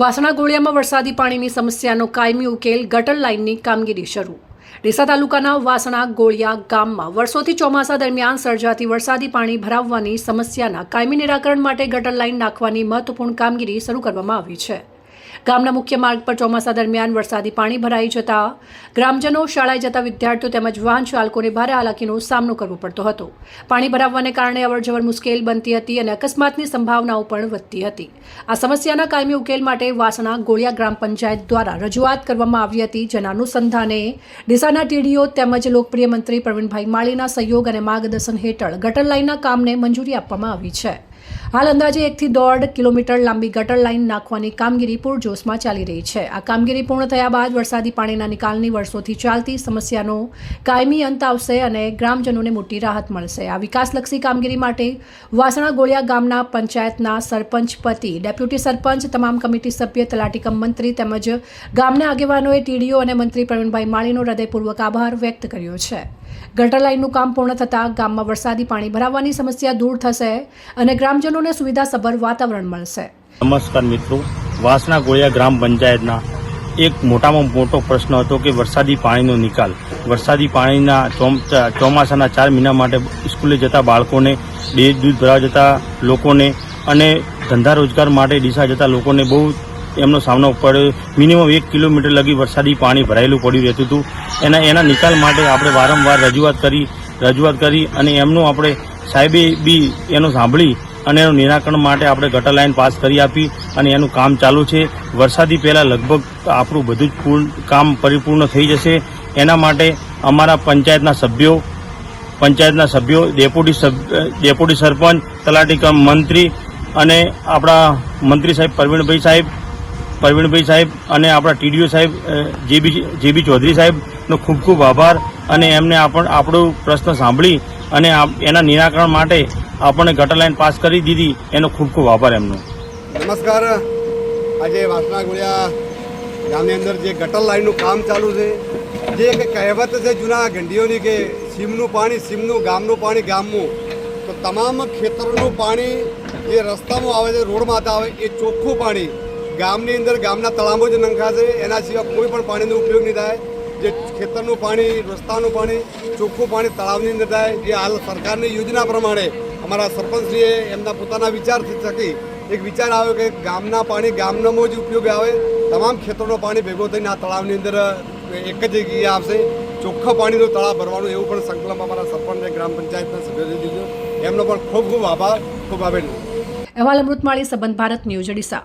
વાસણા ગોળિયામાં વરસાદી પાણીની સમસ્યાનો કાયમી ઉકેલ ગટર લાઇનની કામગીરી શરૂ। ડીસા તાલુકાના વાસણા ગોળિયા ગામમાં વર્ષોથી ચોમાસા દરમિયાન સર્જાતી વરસાદી પાણી ભરાવવાની સમસ્યાના કાયમી નિરાકરણ માટે ગટર લાઇન નાખવાની મહત્વપૂર્ણ કામગીરી શરૂ કરવામાં આવી છે। ગામના મુખ્ય માર્ગ પર ચોમાસા દરમિયાન વરસાદી પાણી ભરાઈ જતા ગ્રામજનો, શાળાએ જતા વિદ્યાર્થીઓ તેમજ વાહન ચાલકોને ભારે હાલાકીનો સામનો કરવો પડતો હતો। પાણી ભરાવવાને કારણે અવરજવર મુશ્કેલ બનતી હતી અને અકસ્માતની સંભાવનાઓ પણ વધતી હતી। આ સમસ્યાના કાયમી ઉકેલ માટે વાસણા ગોળિયા ગ્રામ પંચાયત દ્વારા રજૂઆત કરવામાં આવી હતી, જેના અનુસંધાને ડીસાના ટીડીઓ તેમજ લોકપ્રિય મંત્રી પ્રવીણભાઈ માળીના સહયોગ અને માર્ગદર્શન હેઠળ ગટર લાઇનના કામને મંજૂરી આપવામાં આવી છે। હાલ અંદાજે 1 થી 1.5 કિલોમીટર લાંબી ગટર લાઇન નાખવાની કામગીરી પૂરજોશમાં ચાલી રહી છે। આ કામગીરી પૂર્ણ થયા બાદ વરસાદી પાણીના નિકાલની વર્ષોથી ચાલતી સમસ્યાનો કાયમી અંત આવશે અને ગ્રામજનોને મોટી રાહત મળશે। આ વિકાસલક્ષી કામગીરી માટે વાસણા ગોળિયા ગામના પંચાયતના સરપંચ પતિ, ડેપ્યુટી સરપંચ, તમામ કમિટી સભ્ય, તલાટી કમ મંત્રી તેમજ ગામના આગેવાનોએ ટીડીઓ અને મંત્રી પ્રવીણભાઈ માળીનો હૃદયપૂર્વક આભાર વ્યક્ત કર્યો છે। ગટર લાઇનનું કામ પૂર્ણ થતાં ગામમાં વરસાદી પાણી ભરાવાની સમસ્યા દૂર થશે અને ગ્રામજનોને સુવિધાસભર વાતાવરણ મળશે। નમસ્કાર મિત્રો, વાસણા ગોળિયા ગ્રામ પંચાયતના એક મોટામાં મોટો પ્રશ્ન હતો કે વરસાદી પાણીનો નિકાલ। વરસાદી પાણીના ચોમાસાના 4 મહિના માટે સ્કૂલે જતા બાળકોને, દૂધ ભરાવા જતા લોકોને અને ધંધા રોજગાર માટે ડીસા જતા લોકોને બહુ એમનો સામનો પડ્યો। મિનિમમ 1 કિલોમીટર લગી વરસાદી પાણી ભરાયેલું પડ્યું રહેતું હતું। એના નિકાલ માટે આપણે વારંવાર રજૂઆત કરી અને એમનું આપણે સાહેબે બી એનું સાંભળી અને એનું નિરાકરણ માટે આપણે ગટર લાઇન પાસ કરી આપી અને એનું કામ ચાલુ છે। વરસાદી પહેલાં લગભગ આપણું બધું જ કામ પરિપૂર્ણ થઈ જશે। એના માટે અમારા પંચાયતના સભ્યો, ડેપ્યુટી સરપંચ, તલાટી કમ મંત્રી અને આપણા મંત્રી સાહેબ પ્રવીણભાઈ સાહેબ અને આપણા ટીડીઓ સાહેબ જેબી ચૌધરી સાહેબનો ખૂબ ખૂબ આભાર અને એમને આપણો પ્રશ્ન સાંભળી અને એના નિરાકરણ માટે આપણને ગટર લાઇન પાસ કરી દીધી, એનો ખૂબ ખૂબ આભાર એમનો। નમસ્કાર। આજે વાસણા ગોળિયા ગામની અંદર જે ગટર લાઇનનું કામ ચાલુ છે, જે એક કહેવત છે જૂના ગંડીઓની કે સીમનું ગામનું પાણી ગામનું, તો તમામ ખેતરોનું પાણી જે રસ્તામાં આવે છે, રોડમાં આવે એ ચોખ્ખું પાણી ગામની અંદર ગામના તળાવમાં જ નંખાશે। એના સિવાય કોઈ પણ પાણીનો ઉપયોગ નહીં થાય। જે ખેતરનું પાણી, રસ્તાનું પાણી, ચોખ્ખું પાણી તળાવની અંદર થાય। જે હાલ સરકારની યોજના પ્રમાણે અમારા સરપંચશ્રીએ એમના પોતાના વિચાર થકી એક વિચાર આવ્યો કે ગામના પાણી ગામનામાં જ ઉપયોગ આવે, તમામ ખેતરનું પાણી ભેગો થઈને આ તળાવની અંદર એક જ જગ્યાએ આવશે। ચોખ્ખા પાણીનું તળાવ ભરવાનું એવું પણ સંકલ્પ અમારા સરપંચ ગ્રામ પંચાયતના સભ્યોએ દીધો। એમનો પણ ખૂબ ખૂબ આભાર, ખૂબ આભાર। અહેવાલ અમૃત માળી, સંબંધ ભારત ન્યૂઝ, ડીસા।